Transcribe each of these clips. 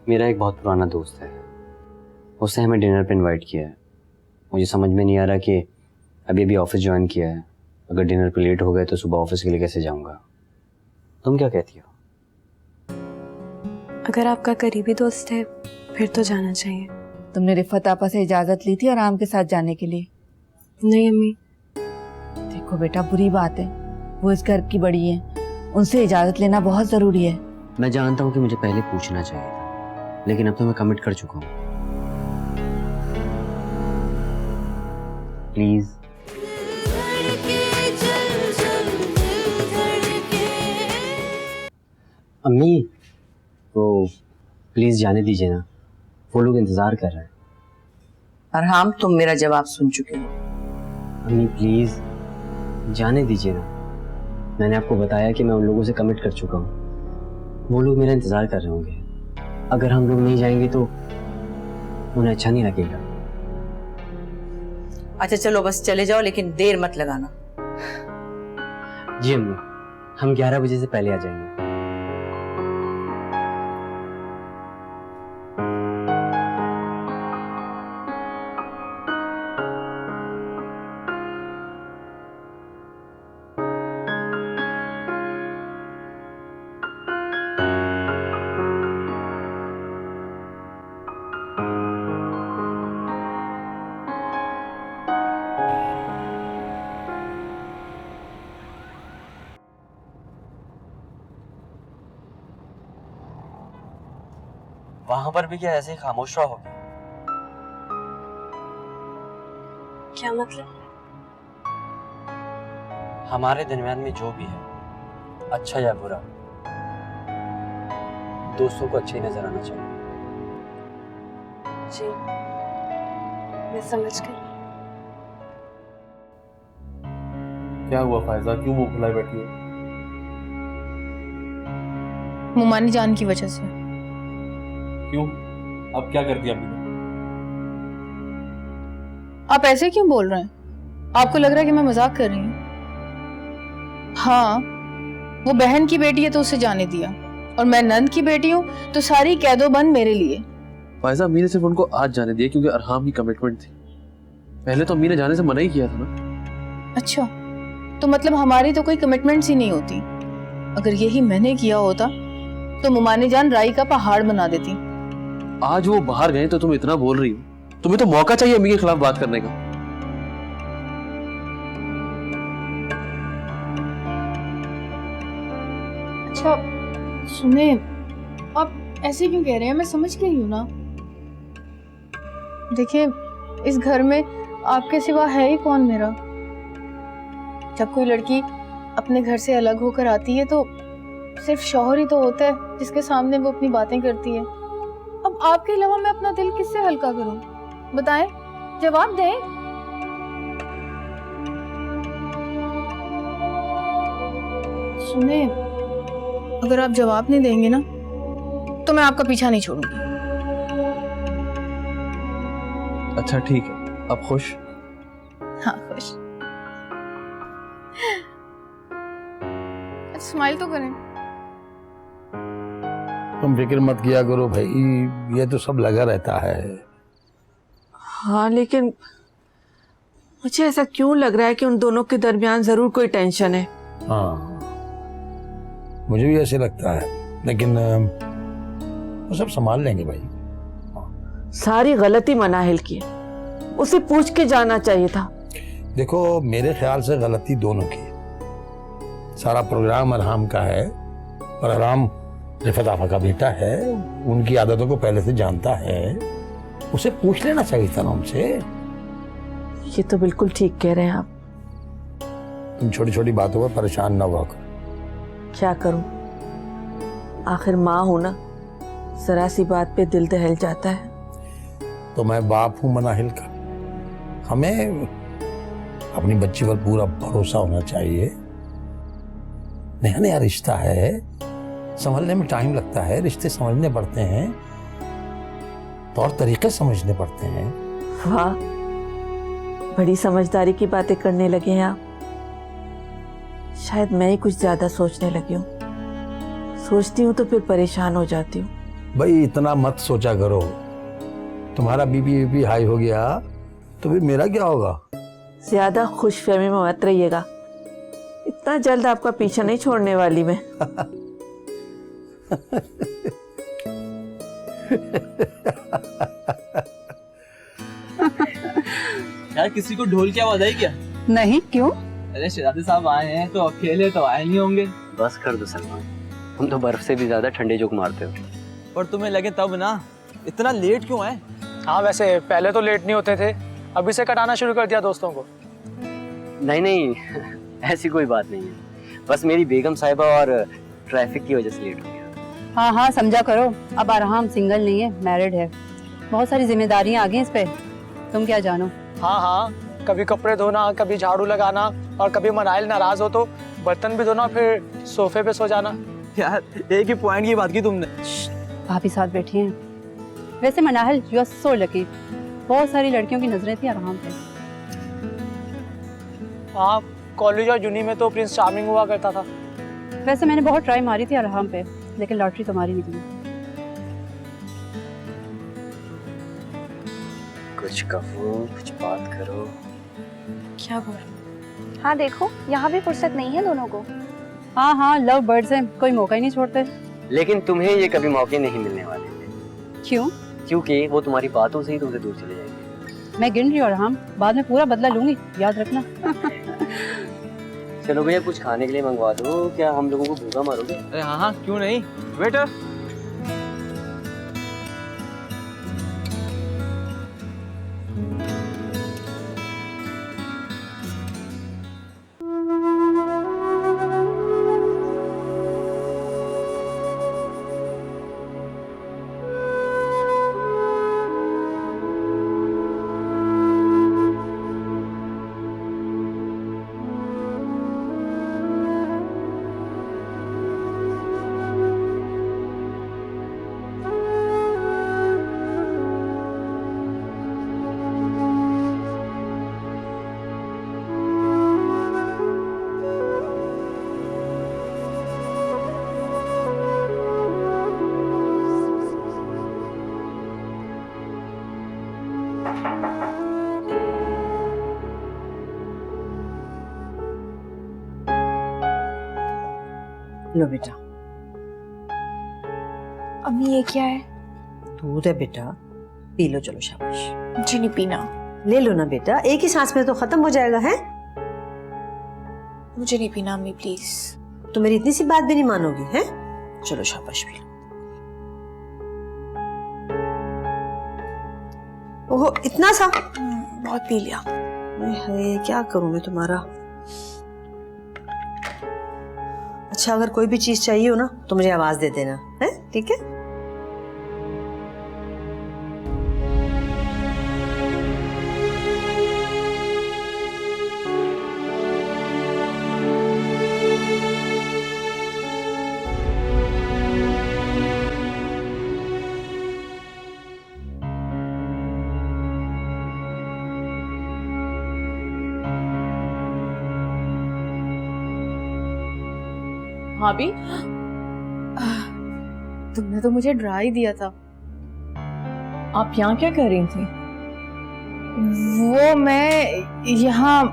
मेरा एक बहुत पुराना दोस्त है, उसने हमें डिनर पे इनवाइट किया है। मुझे समझ में नहीं आ रहा कि अभी अभी ऑफिस ज्वाइन किया है, अगर डिनर पे लेट हो गए तो सुबह ऑफिस के लिए कैसे जाऊंगा। तुम क्या कहती हो? अगर आपका करीबी दोस्त है फिर तो जाना चाहिए। तुमने रिफत आपा से इजाजत ली थी आराम के साथ जाने के लिए? नहीं अम्मी। देखो बेटा, बुरी बात है, वो इस घर की बड़ी है, उनसे इजाजत लेना बहुत जरूरी है। मैं जानता हूँ कि मुझे पहले पूछना चाहिए था, लेकिन अब तो मैं कमिट कर चुका हूँ। प्लीज। अम्मी, तो प्लीज जाने दीजिए ना, वो लोग इंतजार कर रहे हैं। अरहाम, तुम मेरा जवाब सुन चुके हो। अम्मी प्लीज जाने दीजिए ना, मैंने आपको बताया कि मैं उन लोगों से कमिट कर चुका हूँ, वो लोग मेरा इंतजार कर रहे होंगे। अगर हम लोग नहीं जाएंगे तो उन्हें अच्छा नहीं लगेगा। अच्छा चलो बस चले जाओ, लेकिन देर मत लगाना। जी अम्मी, हम 11 बजे से पहले आ जाएंगे। वहां पर भी क्या ऐसे ही खामोश रहोगे? क्या मतलब? हमारे दरमियान में जो भी है, अच्छा या बुरा, दोस्तों को अच्छा ही नजर आना चाहिए। जी मैं समझ गई। क्या हुआ फायजा, क्यों मुंह फुलाए बैठी हो? मुमानी जान की वजह से। क्यों? अब क्या कर दिया आपने? आप ऐसे क्यों बोल रहे हैं? आपको लग रहा है कि मैं मजाक कर रही हूँ? हाँ, वो बहन की बेटी है तो उसे जाने दिया, और मैं नंद की बेटी हूँ तो सारी कैदोबंद मेरे लिए। फायजा, अम्मी ने सिर्फ उनको आज जाने दिया क्योंकि अरहाम की कमिटमेंट थी। पहले तो अम्मी ने जाने से मना ही किया था ना। अच्छा, तो मतलब हमारी तो कोई कमिटमेंट्स ही नहीं होती। अगर यही मैंने किया होता तो मुमानी जान राई का पहाड़ बना देती। आज वो बाहर गए तो तुम इतना बोल रही हो, तुम्हें तो मौका चाहिए अम्मी के खिलाफ बात करने का। अच्छा सुने, आप ऐसे क्यों कह रहे हैं? मैं समझ गई हूँ ना। देखिए, इस घर में आपके सिवा है ही कौन मेरा। जब कोई लड़की अपने घर से अलग होकर आती है तो सिर्फ शौहर ही तो होता है जिसके सामने वो अपनी बातें करती है। अब आपके अलावा मैं अपना दिल किससे हल्का करूं? बताएं, जवाब दें। सुने, अगर आप जवाब नहीं देंगे ना तो मैं आपका पीछा नहीं छोड़ूंगी। अच्छा ठीक है, अब खुश? हाँ खुश। स्माइल तो करें। तुम फिक्र मत किया करो भाई, ये तो सब लगा रहता है। हाँ, लेकिन मुझे ऐसा क्यों लग रहा है कि उन दोनों के दरमियान जरूर कोई टेंशन है। हाँ, मुझे भी ऐसे लगता है, लेकिन वो सब संभाल लेंगे भाई। सारी गलती मनाहिल की है, उसे पूछ के जाना चाहिए था। देखो, मेरे ख्याल से गलती दोनों की है। सारा प्रोग्राम अरहाम का है, और अरहाम रिफत आफा का बेटा है, उनकी आदतों को पहले से जानता है, उसे पूछ लेना चाहिए था ना उनसे। ये तो बिल्कुल ठीक कह रहे हैं आप। तुम छोटी छोटी बातों पर परेशान ना हुआ करो। क्या करूं, आखिर माँ हूं ना, जरा सी बात पे दिल दहल जाता है। तो मैं बाप हूं मनाहिल का, हमें अपनी बच्ची पर पूरा भरोसा होना चाहिए। नया नया रिश्ता है, संभलने में टाइम लगता है, रिश्ते समझने पड़ते हैं, तौर तरीके समझने पड़ते हैं। वाह, बड़ी समझदारी की बातें करने लगे हैं आप। शायद मैं ही कुछ ज्यादा सोचने लगी हूँ। सोचती हूँ तो फिर परेशान हो जाती हूँ। भाई इतना मत सोचा करो, तुम्हारा बीपी हाई हो गया तो फिर मेरा क्या होगा। ज्यादा खुशफहमी में मत रहिएगा, इतना जल्द आपका पीछा नहीं छोड़ने वाली मैं। यार किसी को ढोल की आवाज आई क्या? नहीं, क्यों? अरे शहजादे साहब आए हैं तो अकेले तो आए नहीं होंगे। बस कर दो सलमान, तुम तो बर्फ से भी ज्यादा ठंडे जोक मारते हो। और तुम्हें लगे तब ना, इतना लेट क्यों आए? हाँ वैसे पहले तो लेट नहीं होते थे, अभी से कटाना शुरू कर दिया दोस्तों को। नहीं नहीं ऐसी कोई बात नहीं है, बस मेरी बेगम साहिबा और ट्रैफिक की वजह से लेट हो गया। हाँ हाँ समझा करो, अब अरहम सिंगल नहीं है, मैरिड है, बहुत सारी जिम्मेदारियां आ गई इस पे, तुम क्या जानो। हाँ हाँ, कभी कपड़े धोना, कभी झाड़ू लगाना, और कभी मनाइल नाराज हो तो बर्तन भी धोना, फिर सोफे पे सो जाना। यार एक ही पॉइंट की बात की तुमने। भाभी साथ बैठी हैं। वैसे Manahil, you are so lucky, बहुत सारी लड़कियों की नजरें थी अरहम पे। हाँ, कॉलेज और यूनी में तो प्रिंस चार्मिंग हुआ करता था। वैसे मैंने बहुत ट्राई मारी थी अरहम पे, लेकिन लॉटरी तुम्हारी निकली। कुछ कहो, कुछ बात करो। क्या बोल? हाँ देखो, यहाँ भी फुर्सत नहीं है दोनों को। हाँ हाँ, लव बर्ड्स हैं, कोई मौका ही नहीं छोड़ते। लेकिन तुम्हें ये कभी मौके नहीं मिलने वाले। क्यों? क्योंकि वो तुम्हारी बातों से ही तुमसे दूर चले जाएंगे। मैं गिन रही हूँ अरहम, बाद में पूरा बदला लूंगी, याद रखना। चलो भैया कुछ खाने के लिए मंगवा दो, क्या हम लोगों को भूखा मारोगे? अरे हाँ हाँ क्यों नहीं, वेटर। लो बेटा। अम्मी ये क्या है? दूध है बेटा, पी लो, चलो शाबाश। मुझे नहीं पीना। ले लो ना बेटा, एक ही सांस में तो खत्म हो जाएगा। है मुझे नहीं पीना अम्मी प्लीज। तो मेरी इतनी सी बात भी नहीं मानोगी? है चलो शाबाश, पी लो। ओहो इतना सा? बहुत पी लिया। हाय क्या करूं मैं तुम्हारा। अच्छा अगर कोई भी चीज चाहिए हो ना तो मुझे आवाज दे देना, है ठीक है? भाभी, तुमने तो मुझे डरा ही दिया था। आप यहाँ क्या कर रही थी? वो मैं यहाँ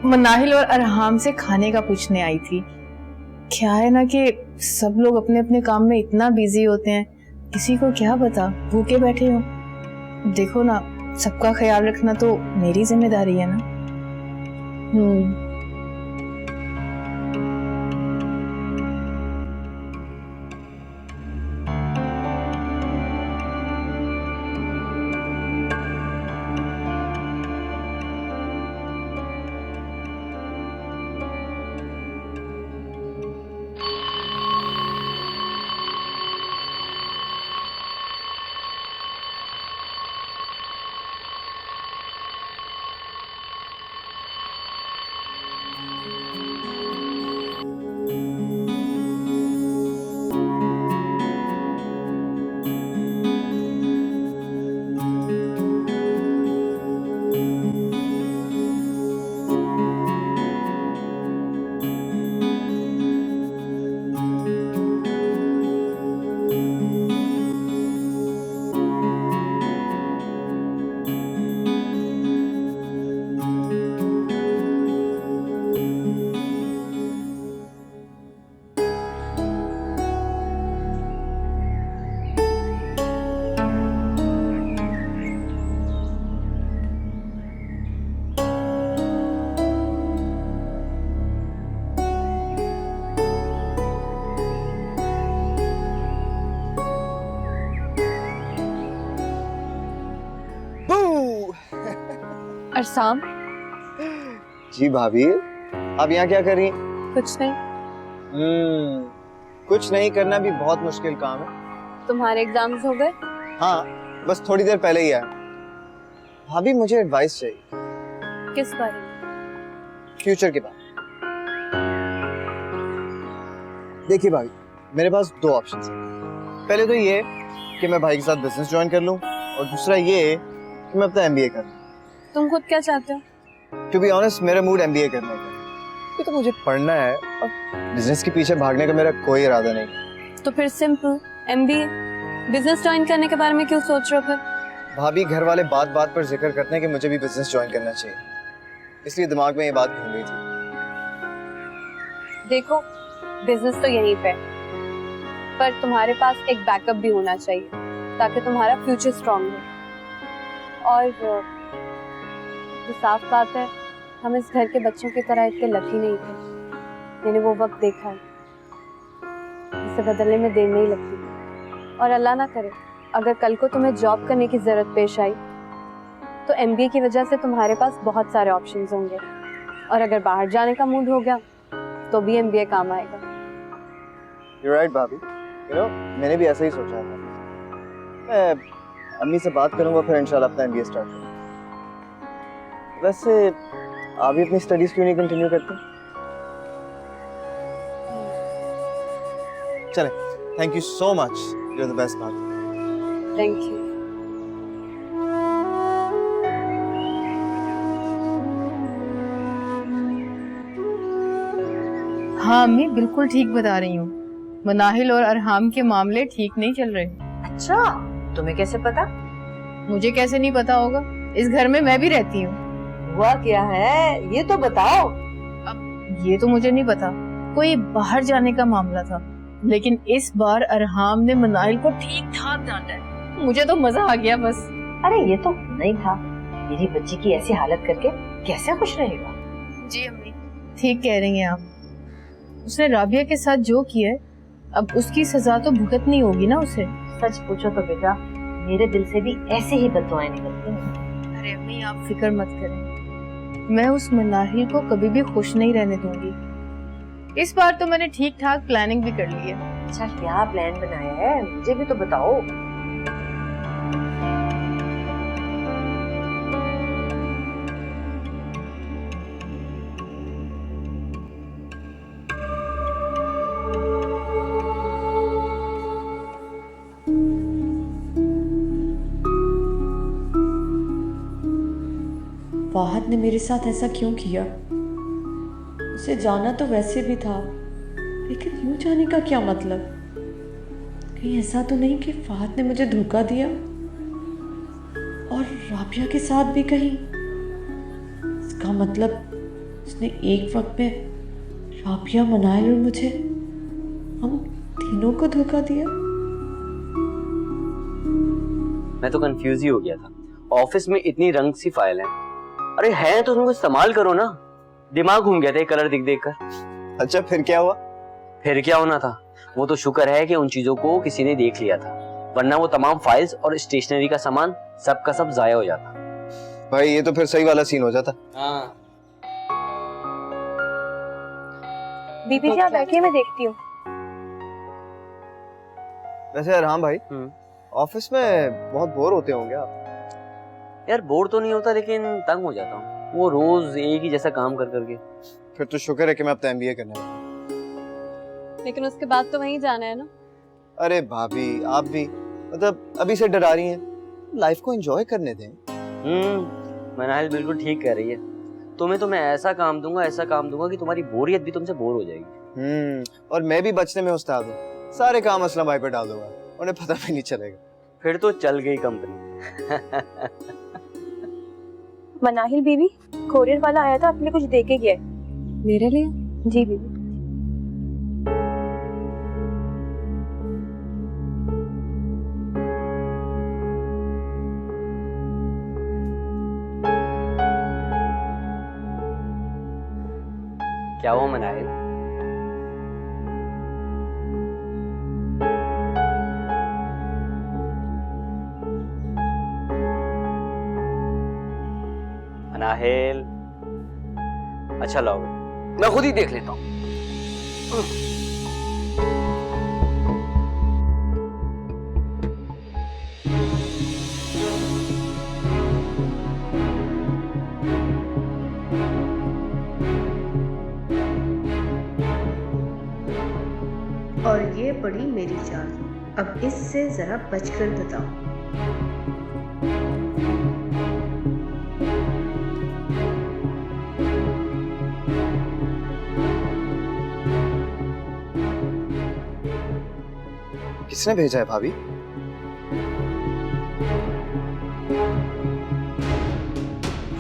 मनाहिल और अरहाम से खाने का पूछने आई थी। क्या है ना कि सब लोग अपने अपने काम में इतना बिजी होते हैं, किसी को क्या पता भूखे बैठे हो। देखो ना, सबका ख्याल रखना तो मेरी जिम्मेदारी है ना। अरसाम, जी भाभी, आप यहाँ क्या कर रही हैं? कुछ नहीं। कुछ नहीं करना भी बहुत मुश्किल काम है। तुम्हारे एग्जाम्स हो गए? हाँ, बस थोड़ी देर पहले ही आया। भाभी मुझे एडवाइस चाहिए। किस बारे में? फ्यूचर के बारे में। देखिए भाई, मेरे पास दो ऑप्शंस हैं। पहले तो ये कि मैं भाई के साथ बिजनेस ज्वाइन कर लूं, और दूसरा ये कि मैं अपना MBA कर लूं। तुम खुद क्या चाहते हो? टू बी ऑनेस्ट, मेरा मूड MBA करने का है। ये तो मुझे पढ़ना है और बिजनेस के पीछे भागने का मेरा कोई इरादा नहीं। तो फिर सिंपल MBA। बिजनेस ज्वाइन करने के बारे में क्यों सोच रहे हो फिर? भाभी, घर वाले बात बात पर जिक्र करते हैं कि मुझे भी बिजनेस ज्वाइन करना चाहिए, इसलिए दिमाग में ये बात घूम रही थी। देखो, बिजनेस तो यहीं पे, पर तुम्हारे पास एक बैकअप भी होना चाहिए ताकि तुम्हारा फ्यूचर स्ट्रांग हो। और जो साफ बात है, हम इस घर के बच्चों की तरह इतने लकी नहीं थे। मैंने वो वक्त देखा है, इसे बदलने में देर नहीं लगती। और अल्लाह ना करे, अगर कल को तुम्हें जॉब करने की जरूरत पेश आई तो MBA की वजह से तुम्हारे पास बहुत सारे ऑप्शंस होंगे। और अगर बाहर जाने का मूड हो गया तो भी MBA काम आएगा। You're right, भाभी। मैंने भी ऐसा ही सोचा था। मैं अम्मी से बात करूंगा, फिर इंशाल्लाह अपना MBA स्टार्ट करूंगा। वैसे आप भी अपनी स्टडीज क्यों नहीं कंटिन्यू करते? चलें, thank you so much, you are the best bhabhi. Thank you. हाँ अम्मी, बिल्कुल ठीक बता रही हूँ। मनाहिल और अरहाम के मामले ठीक नहीं चल रहे। अच्छा, तुम्हें कैसे पता? मुझे कैसे नहीं पता होगा, इस घर में मैं भी रहती हूँ। हुआ क्या है ये तो बताओ। अब ये तो मुझे नहीं पता, कोई बाहर जाने का मामला था, लेकिन इस बार अरहाम ने मनाहिल को ठीक ठाक डांटा है। मुझे तो मजा आ गया बस। अरे ये तो नहीं था, मेरी बच्ची की ऐसी हालत करके कैसे खुश रहेगा? जी अम्मी, ठीक कह रही हैं आप। उसने राबिया के साथ जो किया है, अब उसकी सजा तो भुगतनी होगी ना उसे। सच पूछो तो बेटा, मेरे दिल से भी ऐसे ही बददुआएं निकलती हैं। अरे अम्मी, आप फिक्र मत करें, मैं उस मनाहिल को कभी भी खुश नहीं रहने दूंगी। इस बार तो मैंने ठीक ठाक प्लानिंग भी कर ली है। अच्छा, क्या प्लान बनाया है, मुझे भी तो बताओ। फहद ने मेरे साथ ऐसा क्यों किया? उसे जाना तो वैसे भी था, लेकिन यूं जाने का क्या मतलब? कहीं ऐसा तो नहीं कि फहद ने मुझे धोखा दिया और राबिया के साथ भी कहीं? इसका मतलब उसने एक वक्त में राबिया, मनाहिल और मुझे, हम तीनों को धोखा दिया। मैं तो कंफ्यूज ही हो गया था। ऑफिस में इतनी रंग सी फाइल है, अरे है तो तुमको इस्तेमाल करो ना। दिमाग घूम गया था कलर देख कर। अच्छा, फिर क्या हुआ? फिर क्या होना था, वो तो शुक्र है कि उन चीजों को किसी ने देख लिया था, वरना वो तमाम फाइल्स और स्टेशनरी का सामान सब का सब जाया हो जाता। भाई ये तो फिर सही वाला सीन हो जाता। हाँ। बीबी जी आप बैठिए, मैं देखती हूँ। वैसे अरहाम भाई, ऑफिस में बहुत बोर होते होंगे आप? यार बोर तो नहीं होता, लेकिन तंग हो जाता हूँ, वो रोज एक ही जैसा काम कर करके। फिर तो शुक्र है कि मैं अपना MBA करने वाला। लेकिन उसके बाद तो वहीं जाना है ना। अरे भाभी, आप भी मतलब अभी से डरा रही हैं, लाइफ को एंजॉय करने दें। मनाहिल बिल्कुल ठीक कह रही है। तुम्हें तो मैं ऐसा काम दूंगा, ऐसा काम दूंगा कि तुम्हारी बोरियत भी तुमसे बोर हो जाएगी। और मैं भी बचने में उस्ताद हूँ, सारे काम असलम भाई पे डाल दूंगा, उन्हें पता भी नहीं चलेगा। फिर तो चल गई कंपनी। मनाहिल बीबी, कोरियर वाला आया था, अपने कुछ दे के गया। मेरे लिए? जी बीबी। क्या हुआ मनाहिल? मनाहिल अच्छा लाओगे, मैं खुद ही देख लेता हूँ। और ये पड़ी मेरी चाल, अब इससे जरा बचकर बताओ। किसने भेजा है भाभी?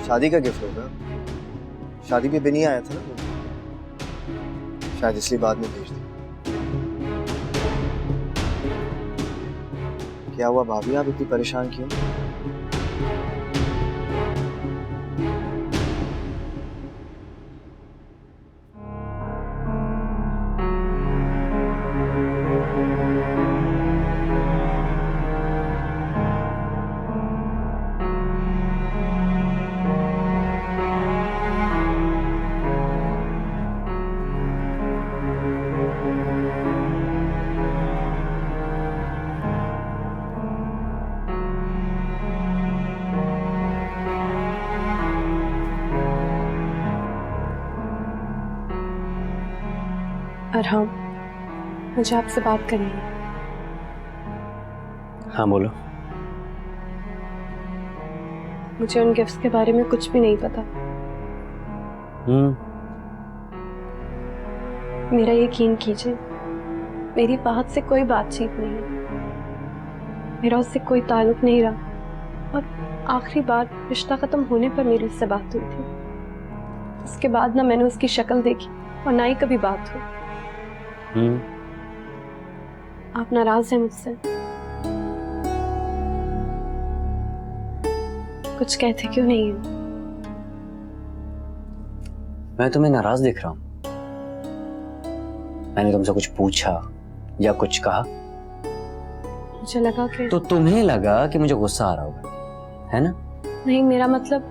शादी का गिफ्ट होगा। शादी पे भी नहीं आया था ना वो, शायद इसलिए बाद में भेज दिया। क्या हुआ भाभी, आप इतनी परेशान क्यों? अरहम, मुझे आपसे बात करनी है। हाँ बोलो। मुझे उन गिफ्ट्स के बारे में कुछ भी नहीं पता। मेरा यकीन कीजिए, मेरी बात से कोई बातचीत नहीं है, मेरा उससे कोई ताल्लुक नहीं रहा, और आखिरी बार रिश्ता खत्म होने पर मेरी उससे बात हुई थी। उसके बाद ना मैंने उसकी शक्ल देखी और ना ही कभी बात हुई। आप नाराज हैं मुझसे? कुछ कहते क्यों नहीं है? मैं तुम्हें नाराज दिख रहा हूं? मैंने तुमसे कुछ पूछा या कुछ कहा? मुझे लगा कि तो तुम्हें लगा कि मुझे गुस्सा आ रहा होगा, है ना? नहीं, मेरा मतलब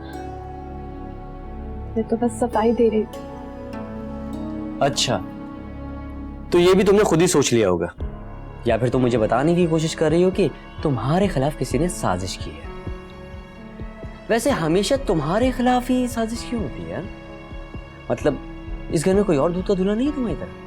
मैं तो बस सफाई दे रही थी। अच्छा, तो ये भी तुमने खुद ही सोच लिया होगा, या फिर तुम मुझे बताने की कोशिश कर रही हो कि तुम्हारे खिलाफ किसी ने साजिश की है। वैसे हमेशा तुम्हारे खिलाफ ही साजिश क्यों होती है? मतलब इस घर में कोई और दूध का दूल्हा नहीं है तुम्हारी तरह?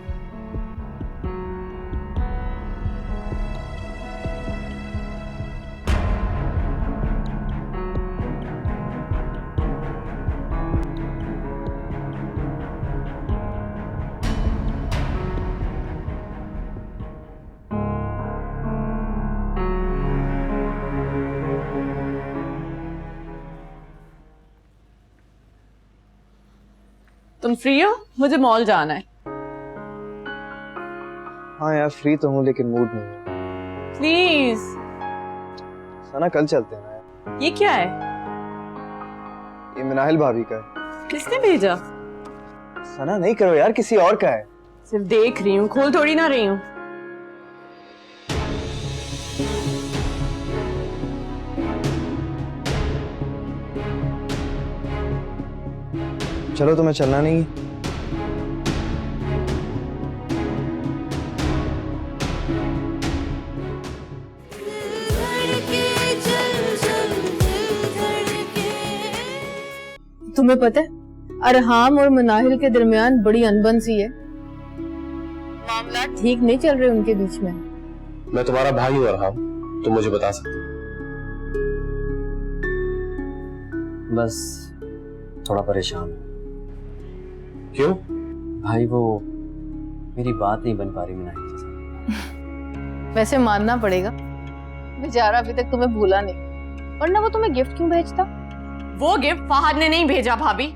तुम फ्री हो? मुझे मॉल जाना है। हाँ यार फ्री तो हूँ, लेकिन मूड नहीं है। प्लीज। सना कल चलते हैं ना यार। ये क्या है? ये मनाहिल भाभी का है। किसने भेजा? सना नहीं करो यार, किसी और का है। सिर्फ देख रही हूँ, खोल थोड़ी ना रही हूँ। चलो तुम्हें चलना नहीं? तुम्हें पता है अरहाम और मनाहिल के दरमियान बड़ी अनबन सी है। मामला ठीक नहीं चल रहे उनके बीच में। मैं तुम्हारा भाई हूँ अरहाम, तुम मुझे बता सकते। बस थोड़ा परेशान हूँ। क्यों? भाई वो मेरी बात नहीं बन पा रही मनाहिल के साथ। वैसे मानना पड़ेगा, बेचारा अभी तक तुम्हें भूला नहीं, वरना वो तुम्हें गिफ्ट क्यों भेजता? वो गिफ्ट फहद ने नहीं भेजा भाभी।